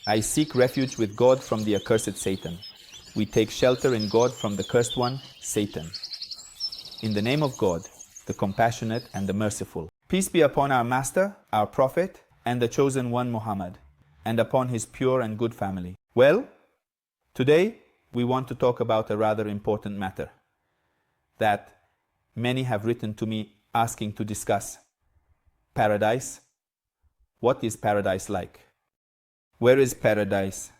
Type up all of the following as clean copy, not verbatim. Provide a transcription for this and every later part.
I seek refuge with God from the accursed Satan. We take shelter in God from the cursed one, Satan. In the name of God, the compassionate and the merciful. Peace be upon our Master, our Prophet, and the chosen one Muhammad, and upon his pure and good family. Well, today we want to talk about a rather important matter that many have written to me asking to discuss. Paradise. What is paradise like? Where is paradise?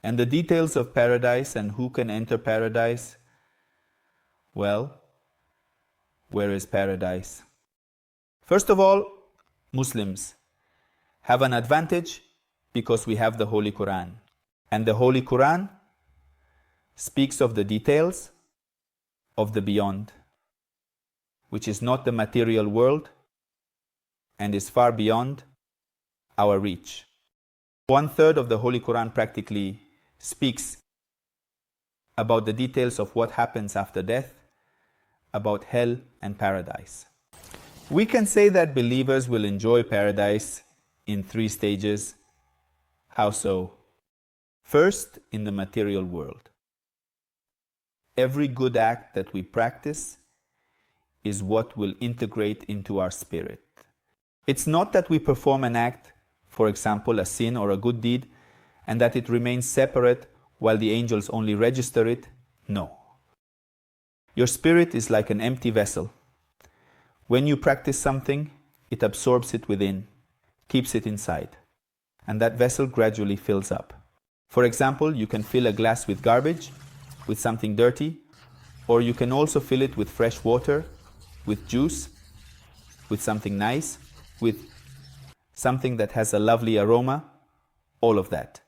And the details of paradise and who can enter paradise? Well, where is paradise? First of all, Muslims have an advantage because we have the Holy Quran. And the Holy Quran speaks of the details of the beyond, which is not the material world and is far beyond our reach. 1/3 of the Holy Quran practically speaks about the details of what happens after death, about hell and paradise. We can say that believers will enjoy paradise in 3 stages. How so? First, in the material world. Every good act that we practice is what will integrate into our spirit. It's not that we perform an act, for example, a sin or a good deed, and that it remains separate while the angels only register it. No. Your spirit is like an empty vessel. When you practice something, it absorbs it within, keeps it inside, and that vessel gradually fills up. For example, you can fill a glass with garbage, with something dirty, or you can also fill it with fresh water, with juice, with something nice, with something that has a lovely aroma, all of that.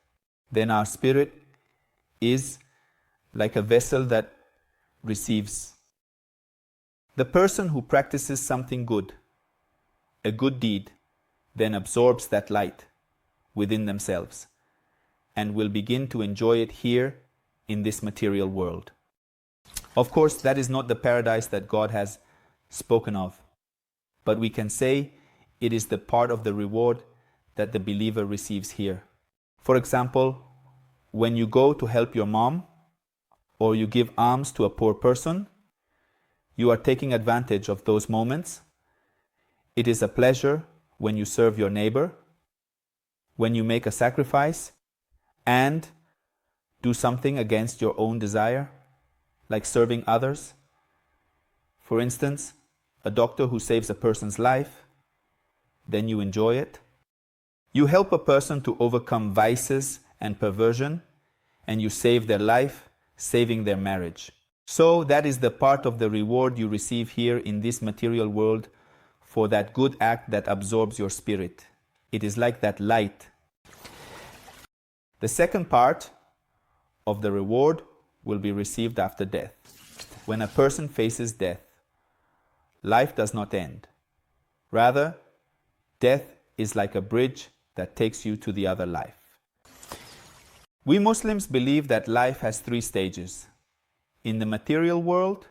Then our spirit is like a vessel that receives. The person who practices something good, a good deed, then absorbs that light within themselves and will begin to enjoy it here in this material world. Of course, that is not the paradise that God has spoken of, but we can say it is the part of the reward that the believer receives here. For example, when you go to help your mom or you give alms to a poor person, you are taking advantage of those moments. It is a pleasure when you serve your neighbor, when you make a sacrifice and do something against your own desire, like serving others. For instance, a doctor who saves a person's life, then you enjoy it. You help a person to overcome vices and perversion, and you save their life, saving their marriage. So that is the part of the reward you receive here in this material world for that good act that absorbs your spirit. It is like that light. The second part of the reward will be received after death. When a person faces death, life does not end. Rather, death is like a bridge that takes you to the other life. We Muslims believe that life has 3 stages: in the material world,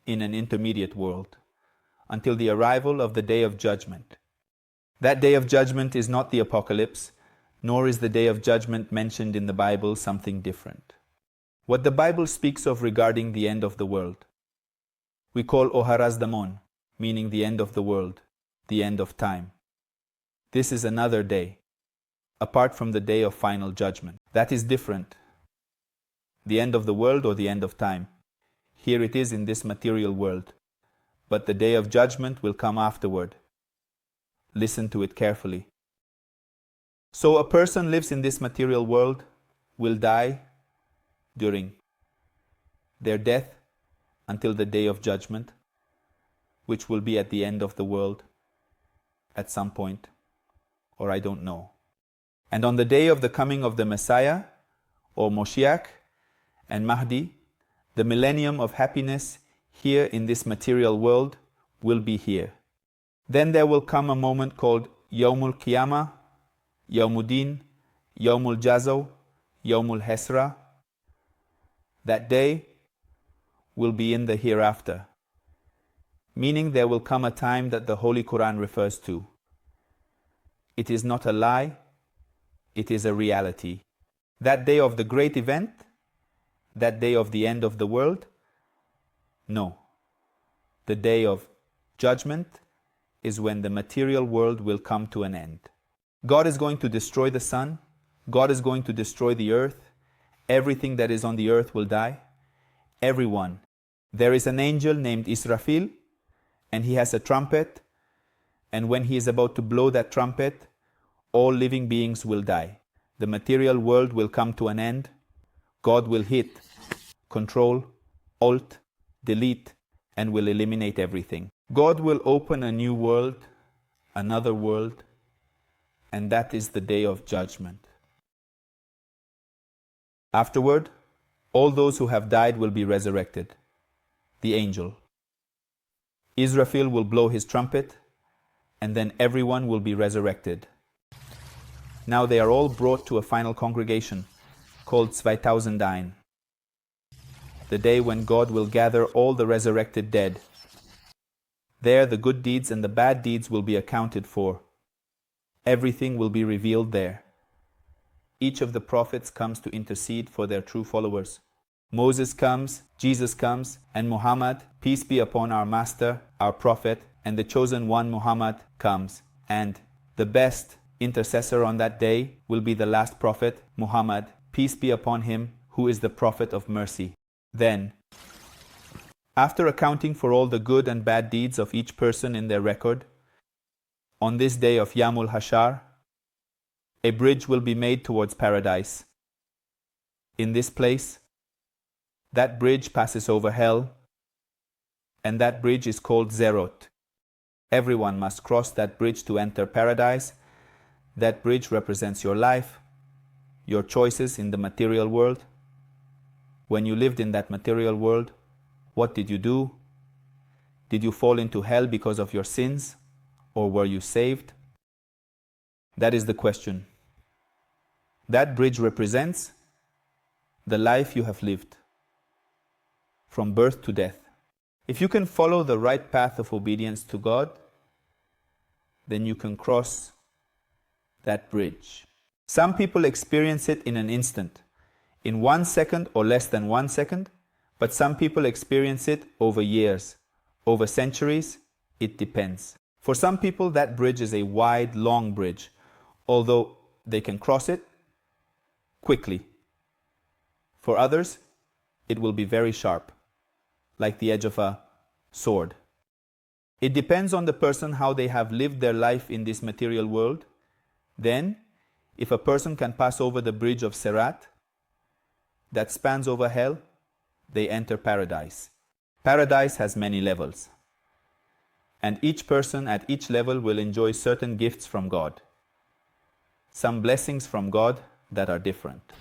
in an intermediate world, until the arrival of the Day of Judgment. That Day of Judgment is not the apocalypse, nor is the Day of Judgment mentioned in the Bible something different. What the Bible speaks of regarding the end of the world, we call Oharazdaman, meaning the end of the world, the end of time. This is another day, apart from the day of final judgment. That is different. The end of the world or the end of time. Here it is in this material world, but the day of judgment will come afterward. Listen to it carefully. So a person lives in this material world, will die during their death until the day of judgment, which will be at the end of the world at some point, or I don't know. And on the day of the coming of the Messiah, or Moshiach and Mahdi, the millennium of happiness here in this material world will be here. Then there will come a moment called Yawmul Qiyamah, Yawmuddin, Yawmul Jazo, Yawmul Hesra. That day will be in the hereafter, meaning there will come a time that the Holy Quran refers to. It is not a lie, it is a reality. That day of the great event, that day of the end of the world, no. The day of judgment is when the material world will come to an end. God is going to destroy the sun. God is going to destroy the earth. Everything that is on the earth will die. Everyone. There is an angel named Israfil, and he has a trumpet, and when he is about to blow that trumpet, all living beings will die. The material world will come to an end. God will hit Control, Alt, Delete, and will eliminate everything. God will open a new world, another world, and that is the day of judgment. Afterward, all those who have died will be resurrected. The angel. Israfil will blow his trumpet, and then everyone will be resurrected. Now they are all brought to a final congregation called 2000, the day when God will gather all the resurrected dead. There the good deeds and the bad deeds will be accounted for. Everything will be revealed there. Each of the prophets comes to intercede for their true followers. Moses comes, Jesus comes, and Muhammad, peace be upon our master, our prophet, and the chosen one Muhammad comes. And the best intercessor on that day will be the last prophet, Muhammad, peace be upon him, who is the prophet of mercy. Then, after accounting for all the good and bad deeds of each person in their record, on this day of Yamul Hashar, a bridge will be made towards paradise. In this place, that bridge passes over hell, and that bridge is called Zerot. Everyone must cross that bridge to enter paradise. That bridge represents your life, your choices in the material world. When you lived in that material world, what did you do? Did you fall into hell because of your sins, or were you saved? That is the question. That bridge represents the life you have lived, from birth to death. If you can follow the right path of obedience to God, then you can cross that bridge. Some people experience it in an instant, in 1 second or less than 1 second, but some people experience it over years, over centuries. It depends. For some people, that bridge is a wide, long bridge, although they can cross it quickly. For others, it will be very sharp, like the edge of a sword. It depends on the person how they have lived their life in this material world. Then, if a person can pass over the bridge of Sirat that spans over hell, they enter paradise. Paradise has many levels, and each person at each level will enjoy certain gifts from God, some blessings from God that are different.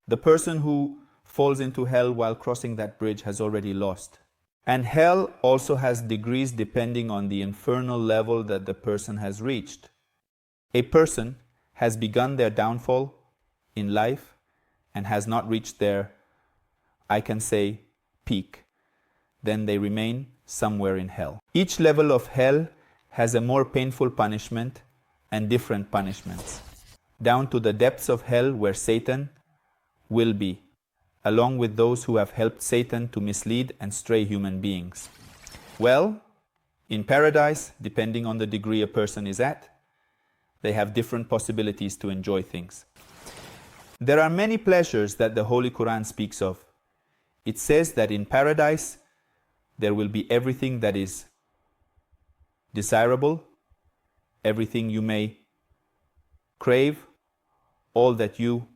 The person who falls into hell while crossing that bridge has already lost. And hell also has degrees depending on the infernal level that the person has reached. A person has begun their downfall in life and has not reached their, I can say, peak. Then they remain somewhere in hell. Each level of hell has a more painful punishment and different punishments, down to the depths of hell where Satan will be, along with those who have helped Satan to mislead and stray human beings. Well, in paradise, depending on the degree a person is at, they have different possibilities to enjoy things. There are many pleasures that the Holy Quran speaks of. It says that in paradise, there will be everything that is desirable, everything you may crave, all that you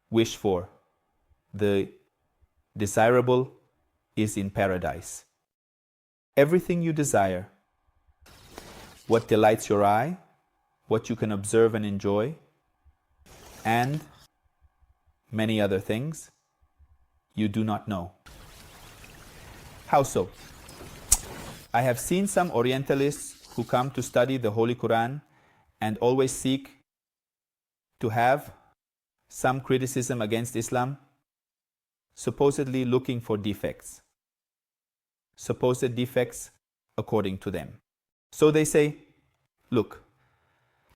wish for. The desirable is in paradise. Everything you desire, what delights your eye, what you can observe and enjoy, and many other things you do not know. How so? I have seen some Orientalists who come to study the Holy Quran and always seek to have some criticism against Islam, supposedly looking for defects. Supposed defects according to them. So they say, look,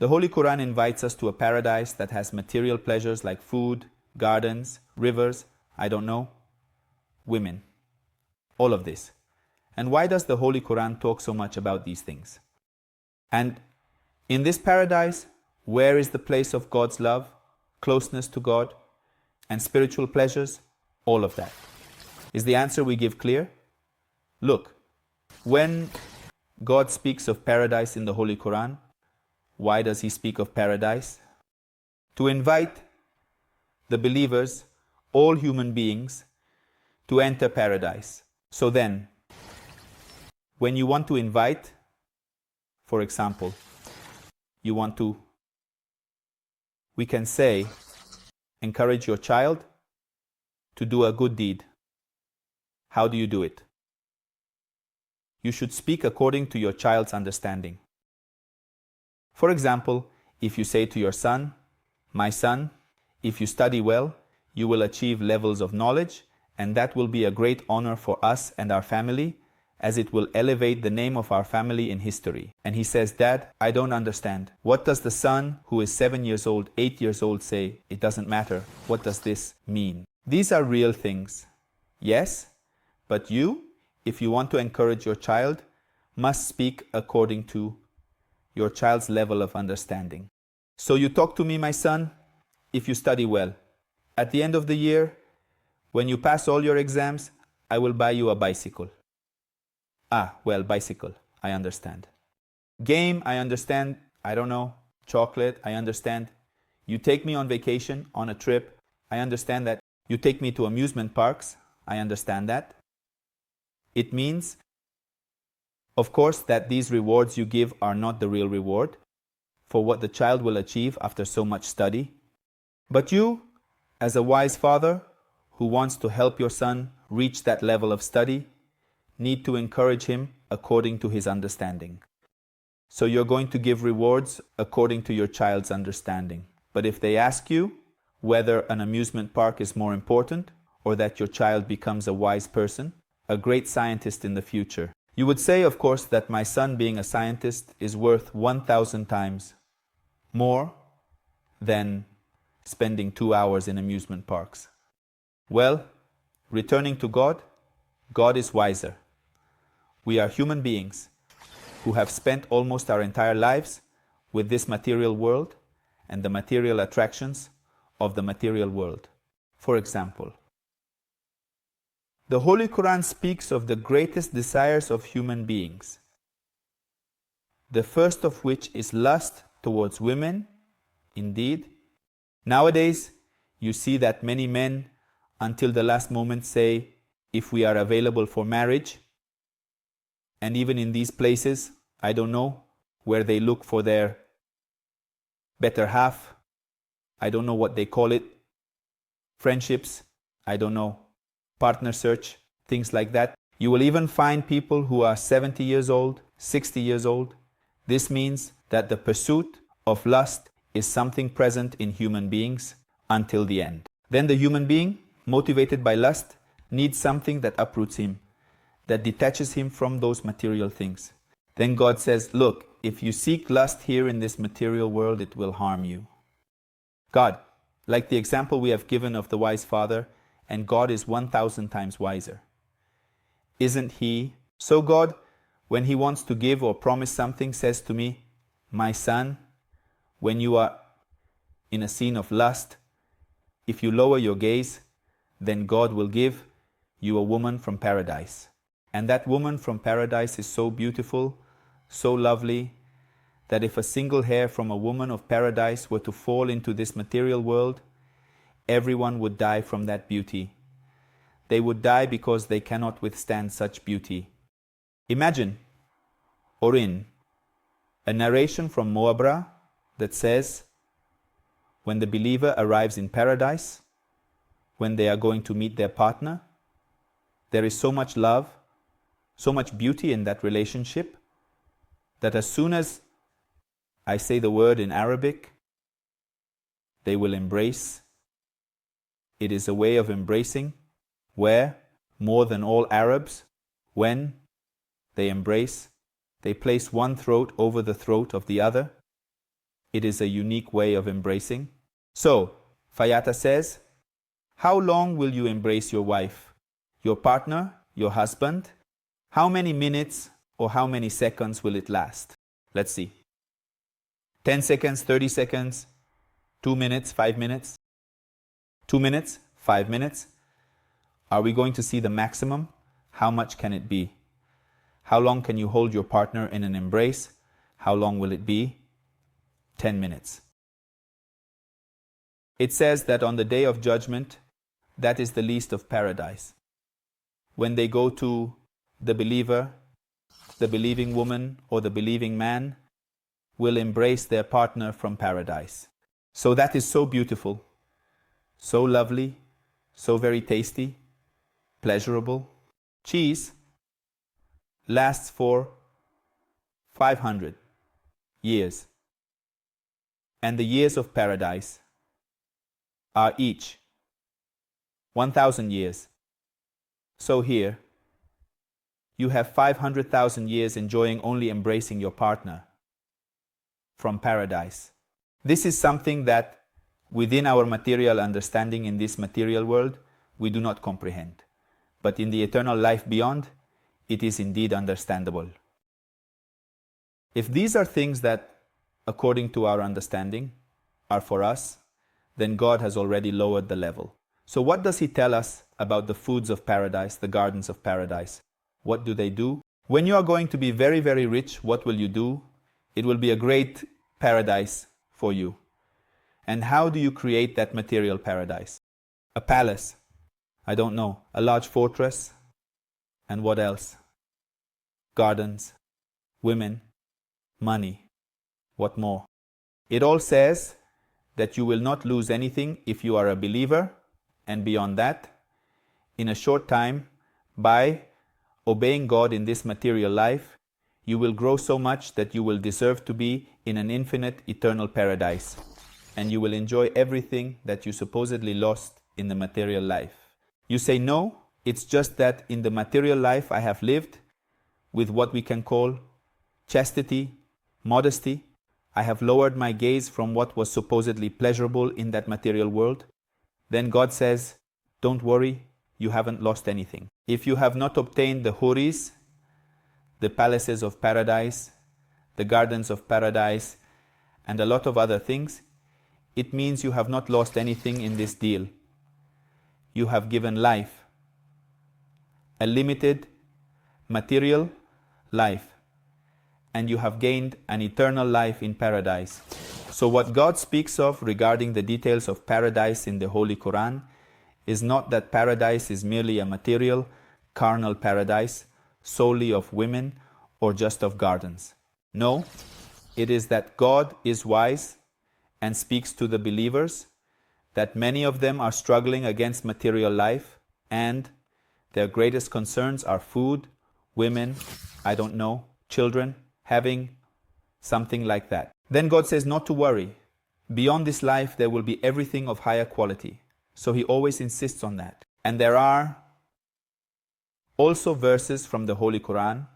The Holy Quran invites us to a paradise that has material pleasures like food, gardens, rivers, I don't know, women. All of this. And why does the Holy Quran talk so much about these things? And in this paradise, where is the place of God's love, closeness to God, and spiritual pleasures? All of that. Is the answer we give clear? Look, when God speaks of paradise in the Holy Quran, why does He speak of paradise? To invite the believers, all human beings, to enter paradise. So then, when you want to invite, for example, we can say, encourage your child to do a good deed. How do you do it? You should speak according to your child's understanding. For example, if you say to your son, my son, if you study well, you will achieve levels of knowledge, and that will be a great honor for us and our family, as it will elevate the name of our family in history. And he says, Dad, I don't understand. What does the son who is 7 years old, 8 years old say? It doesn't matter. What does this mean? These are real things. Yes, but you, if you want to encourage your child, must speak according to your child's level of understanding. So you talk to me, my son, if you study well. At the end of the year, when you pass all your exams, I will buy you a bicycle. Ah, well, bicycle, I understand. Game, I understand. I don't know. Chocolate, I understand. You take me on vacation, on a trip, I understand that. You take me to amusement parks, I understand that. It means, of course, that these rewards you give are not the real reward for what the child will achieve after so much study. But you, as a wise father who wants to help your son reach that level of study, need to encourage him according to his understanding. So you're going to give rewards according to your child's understanding. But if they ask you whether an amusement park is more important or that your child becomes a wise person, a great scientist in the future, you would say, of course, that my son being a scientist is worth 1,000 times more than spending 2 hours in amusement parks. Well, returning to God, God is wiser. We are human beings who have spent almost our entire lives with this material world and the material attractions of the material world. For example, the Holy Quran speaks of the greatest desires of human beings, the first of which is lust towards women. Indeed, nowadays you see that many men until the last moment say, if we are available for marriage, and even in these places, I don't know, where they look for their better half, I don't know what they call it, friendships, I don't know, partner search, things like that. You will even find people who are 70 years old, 60 years old. This means that the pursuit of lust is something present in human beings until the end. Then the human being, motivated by lust, needs something that uproots him, that detaches him from those material things. Then God says, look, if you seek lust here in this material world, it will harm you. God, like the example we have given of the wise father, and God is 1,000 times wiser. Isn't He? So God, when He wants to give or promise something, says to me, my son, when you are in a scene of lust, if you lower your gaze, then God will give you a woman from paradise. And that woman from paradise is so beautiful, so lovely, that if a single hair from a woman of paradise were to fall into this material world, everyone would die from that beauty. They would die because they cannot withstand such beauty. Imagine, Orin, a narration from Mu'abra that says, when the believer arrives in paradise, when they are going to meet their partner, there is so much love, so much beauty in that relationship, that as soon as I say the word in Arabic, they will embrace. It is a way of embracing where, more than all Arabs, when they embrace, they place one throat over the throat of the other, It is a unique way of embracing. So, Fayata says, how long will you embrace your wife, your partner, your husband? How many minutes or how many seconds will it last? Let's see. 10 seconds, 30 seconds, 2 minutes, 5 minutes, 2 minutes, 5 minutes. Are we going to see the maximum? How much can it be? How long can you hold your partner in an embrace? How long will it be? 10 minutes. It says that on the day of judgment, that is the least of paradise. When they go to the believer, the believing woman or the believing man will embrace their partner from paradise. So that is so beautiful, so lovely, so very tasty, pleasurable. Cheese lasts for 500 years. And the years of paradise are each 1,000 years. So here, you have 500,000 years enjoying only embracing your partner from paradise. This is something that within our material understanding in this material world, we do not comprehend. But in the eternal life beyond, it is indeed understandable. If these are things that, according to our understanding, are for us, then God has already lowered the level. So what does He tell us about the foods of paradise, the gardens of paradise? What do they do? When you are going to be very, very rich, what will you do? It will be a great paradise for you. And how do you create that material paradise? A palace. I don't know. A large fortress. And what else? Gardens. Women. Money. What more? It all says that you will not lose anything if you are a believer, and beyond that, in a short time, by obeying God in this material life, you will grow so much that you will deserve to be in an infinite eternal paradise, and you will enjoy everything that you supposedly lost in the material life. You say, no, it's just that in the material life I have lived with what we can call chastity, modesty. I have lowered my gaze from what was supposedly pleasurable in that material world. Then God says, don't worry, you haven't lost anything. If you have not obtained the huris, the palaces of paradise, the gardens of paradise, and a lot of other things, it means you have not lost anything in this deal. You have given life, a limited material life, and you have gained an eternal life in paradise. So what God speaks of regarding the details of paradise in the Holy Quran is not that paradise is merely a material, carnal paradise, solely of women or just of gardens. No, it is that God is wise and speaks to the believers, that many of them are struggling against material life, and their greatest concerns are food, women, I don't know, children, having something like that. Then God says not to worry. Beyond this life, there will be everything of higher quality. So He always insists on that. And there are also verses from the Holy Quran,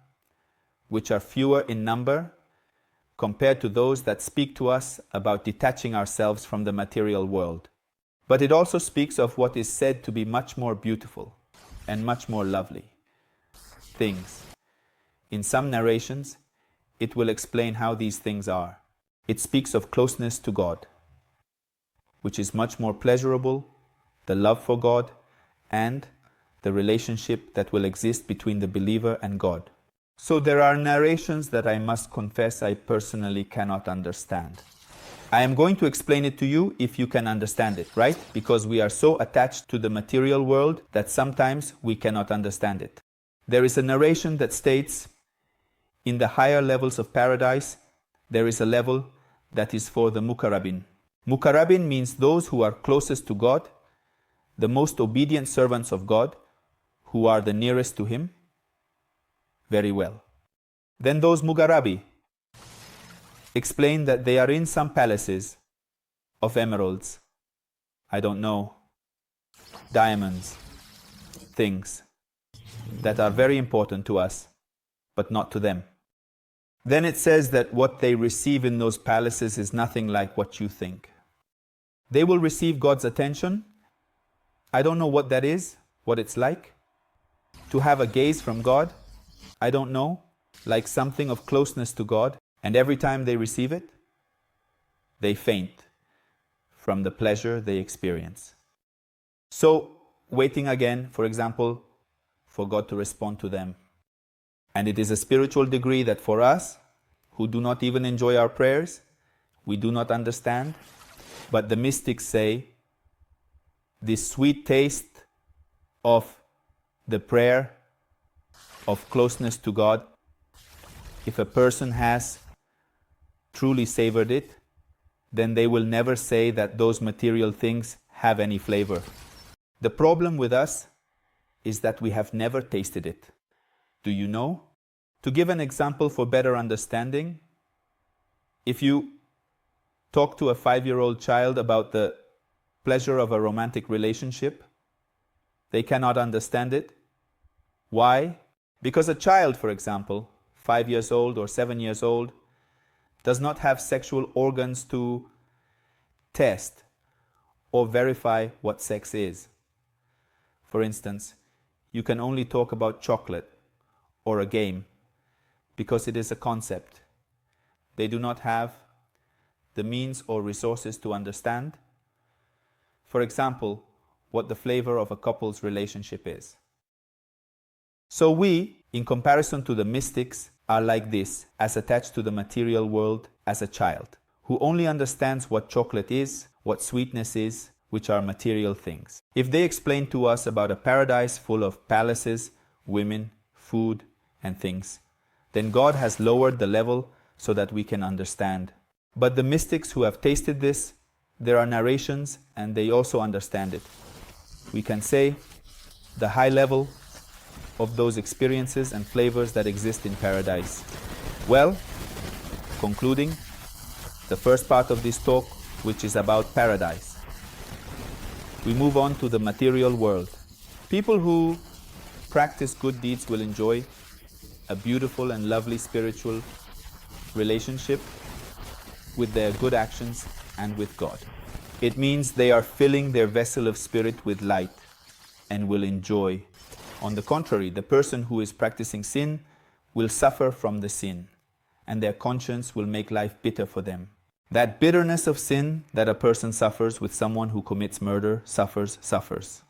which are fewer in number compared to those that speak to us about detaching ourselves from the material world. But it also speaks of what is said to be much more beautiful and much more lovely things. In some narrations, it will explain how these things are. It speaks of closeness to God, which is much more pleasurable, the love for God, and the relationship that will exist between the believer and God. So there are narrations that I must confess I personally cannot understand. I am going to explain it to you if you can understand it, right? Because we are so attached to the material world that sometimes we cannot understand it. There is a narration that states, in the higher levels of paradise, there is a level that is for the mukarrabin. Mukarrabin means those who are closest to God, the most obedient servants of God, who are the nearest to Him. Very well. Then those mugarrabi explain that they are in some palaces of emeralds, I don't know, diamonds, things that are very important to us, but not to them. Then it says that what they receive in those palaces is nothing like what you think. They will receive God's attention. I don't know what that is, what it's like. To have a gaze from God, I don't know, like something of closeness to God. And every time they receive it, they faint from the pleasure they experience. So, waiting again, for example, for God to respond to them. And it is a spiritual degree that for us, who do not even enjoy our prayers, we do not understand. But the mystics say, this sweet taste of the prayer, of closeness to God, if a person has truly savored it, then they will never say that those material things have any flavor. The problem with us is that we have never tasted it. Do you know? To give an example for better understanding, if you talk to a 5-year-old child about the pleasure of a romantic relationship, they cannot understand it. Why? Because a child, for example, 5 years old or 7 years old, does not have sexual organs to test or verify what sex is. For instance, you can only talk about chocolate or a game because it is a concept. They do not have the means or resources to understand, for example, what the flavor of a couple's relationship is. So we, in comparison to the mystics, are like this, as attached to the material world as a child, who only understands what chocolate is, what sweetness is, which are material things. If they explain to us about a paradise full of palaces, women, food, and things, then God has lowered the level so that we can understand. But the mystics who have tasted this, there are narrations and they also understand it. We can say the high level of those experiences and flavors that exist in paradise. Well, concluding the first part of this talk, which is about paradise, we move on to the material world. People who practice good deeds will enjoy a beautiful and lovely spiritual relationship with their good actions and with God. It means they are filling their vessel of spirit with light and will enjoy. On the contrary, the person who is practicing sin will suffer from the sin, and their conscience will make life bitter for them. That bitterness of sin that a person suffers with someone who commits murder suffers.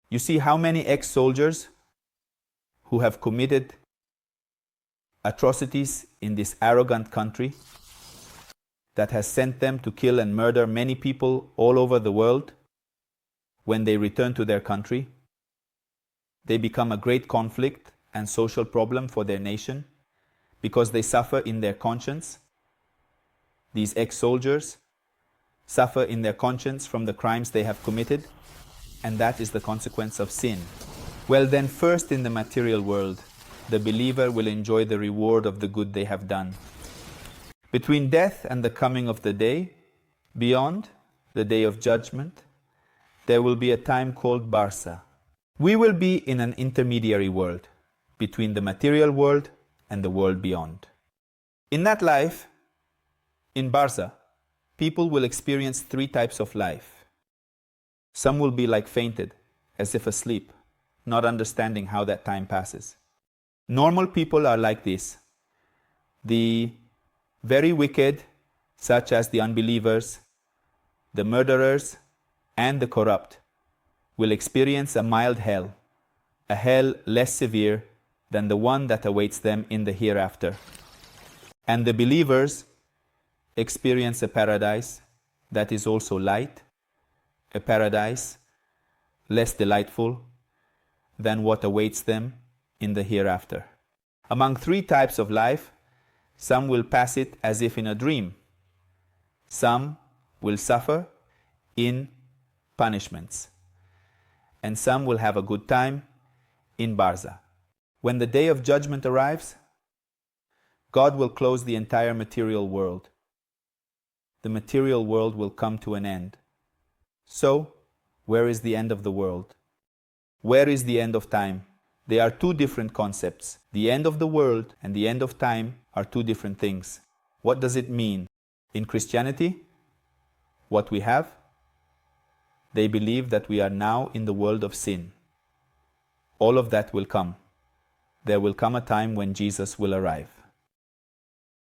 You see how many ex-soldiers who have committed atrocities in this arrogant country that has sent them to kill and murder many people all over the world, when they return to their country, they become a great conflict and social problem for their nation because they suffer in their conscience. These ex-soldiers suffer in their conscience from the crimes they have committed, and that is the consequence of sin. Well then, first in the material world, the believer will enjoy the reward of the good they have done. Between death and the coming of the day, beyond the day of judgment, there will be a time called Barzakh. We will be in an intermediary world between the material world and the world beyond. In that life, in Barzakh, people will experience 3 types of life. Some will be like fainted, as if asleep, not understanding how that time passes. Normal people are like this. The very wicked, such as the unbelievers, the murderers, and the corrupt, will experience a mild hell, a hell less severe than the one that awaits them in the hereafter. And the believers experience a paradise that is also light, a paradise less delightful than what awaits them in the hereafter. Among 3 types of life, some will pass it as if in a dream. Some will suffer in punishments. And some will have a good time in Barzakh. When the day of judgment arrives, God will close the entire material world. The material world will come to an end. So, where is the end of the world? Where is the end of time? They are two different concepts. The end of the world and the end of time are two different things. What does it mean? In Christianity, what we have, they believe that we are now in the world of sin. All of that will come. There will come a time when Jesus will arrive.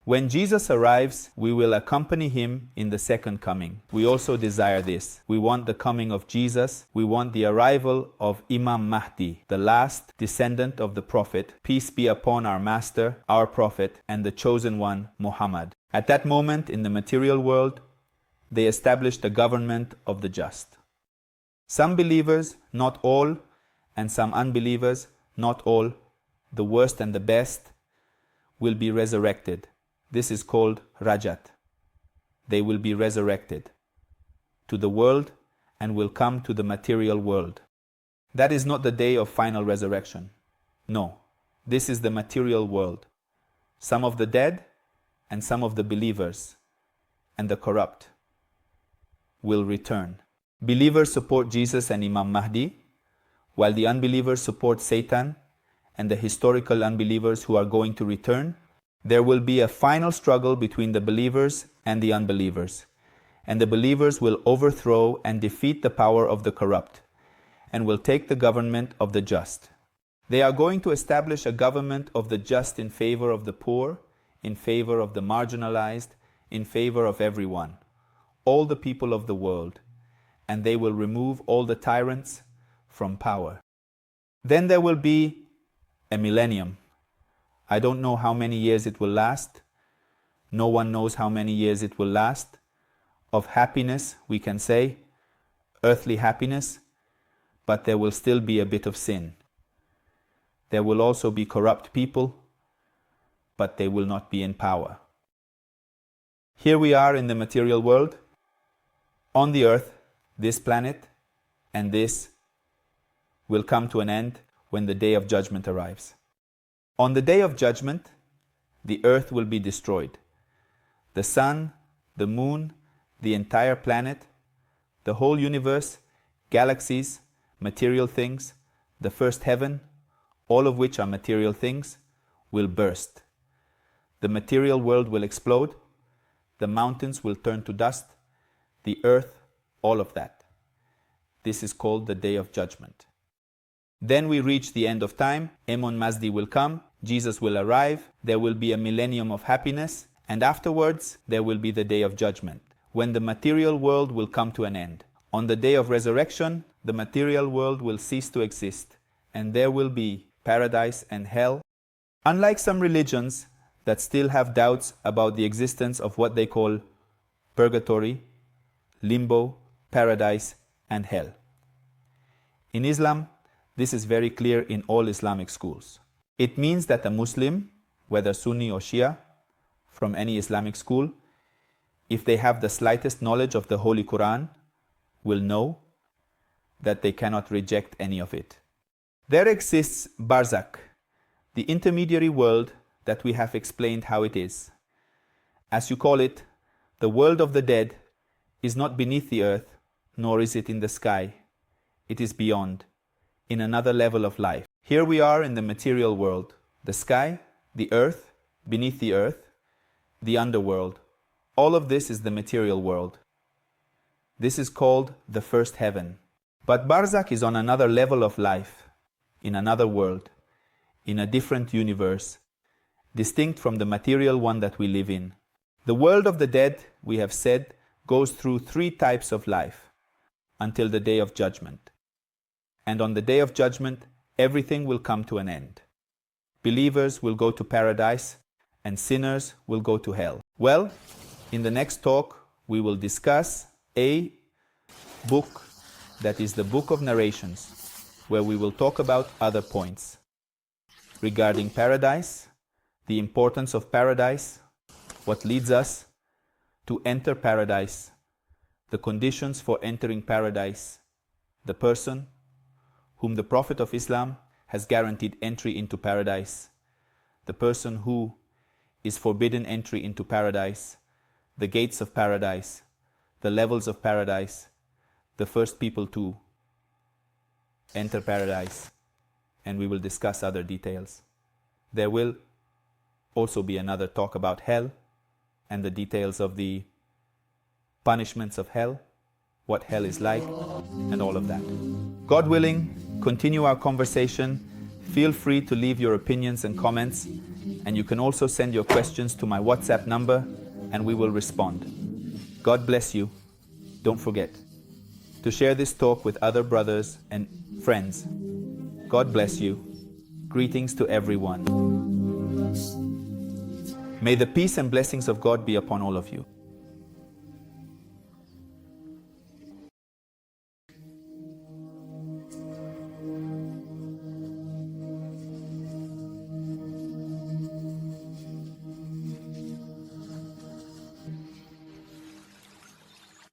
When Jesus arrives, we will accompany him in the second coming. We also desire this. We want the coming of Jesus. We want the arrival of Imam Mahdi, the last descendant of the Prophet, peace be upon our Master, our Prophet, and the chosen one, Muhammad. At that moment, in the material world, they established a government of the just. Some believers, not all, and some unbelievers, not all, the worst and the best, will be resurrected. This is called Rajat. They will be resurrected to the world and will come to the material world. That is not the day of final resurrection. No, this is the material world. Some of the dead and some of the believers and the corrupt will return. Believers support Jesus and Imam Mahdi, while the unbelievers support Satan and the historical unbelievers who are going to return. There will be a final struggle between the believers and the unbelievers, and the believers will overthrow and defeat the power of the corrupt, and will take the government of the just. They are going to establish a government of the just in favor of the poor, in favor of the marginalized, in favor of everyone, all the people of the world, and they will remove all the tyrants from power. Then there will be a millennium. I don't know how many years it will last. No one knows how many years it will last. Of happiness, we can say, earthly happiness, but there will still be a bit of sin. There will also be corrupt people, but they will not be in power. Here we are in the material world, on the earth, this planet, and this will come to an end when the day of judgment arrives. On the day of judgment, the earth will be destroyed. The sun, the moon, the entire planet, the whole universe, galaxies, material things, the first heaven, all of which are material things, will burst. The material world will explode. The mountains will turn to dust. The earth, all of that. This is called the day of judgment. Then we reach the end of time. Imam Mahdi will come. Jesus will arrive. There will be a millennium of happiness. And afterwards, there will be the day of judgment, when the material world will come to an end. On the day of resurrection, the material world will cease to exist, and there will be paradise and hell. Unlike some religions that still have doubts about the existence of what they call purgatory, limbo, paradise, and hell. In Islam, this is very clear in all Islamic schools. It means that a Muslim, whether Sunni or Shia, from any Islamic school, if they have the slightest knowledge of the Holy Quran, will know that they cannot reject any of it. There exists Barzakh, the intermediary world that we have explained how it is. As you call it, the world of the dead is not beneath the earth, nor is it in the sky. It is beyond, in another level of life. Here we are in the material world, the sky, the earth, beneath the earth, the underworld. All of this is the material world. This is called the first heaven. But Barzakh is on another level of life, in another world, in a different universe, distinct from the material one that we live in. The world of the dead, we have said, goes through 3 types of life until the day of judgment. And on the day of judgment, everything will come to an end. Believers will go to paradise and sinners will go to hell. Well, in the next talk, we will discuss a book that is the Book of Narrations, where we will talk about other points regarding paradise, the importance of paradise, what leads us to enter paradise, the conditions for entering paradise, the person whom the Prophet of Islam has guaranteed entry into paradise, the person who is forbidden entry into paradise, the gates of paradise, the levels of paradise, the first people to enter paradise, and we will discuss other details. There will also be another talk about hell and the details of the punishments of hell, what hell is like, and all of that. God willing, continue our conversation. Feel free to leave your opinions and comments, and you can also send your questions to my WhatsApp number, and we will respond. God bless you. Don't forget to share this talk with other brothers and friends. God bless you. Greetings to everyone. May the peace and blessings of God be upon all of you.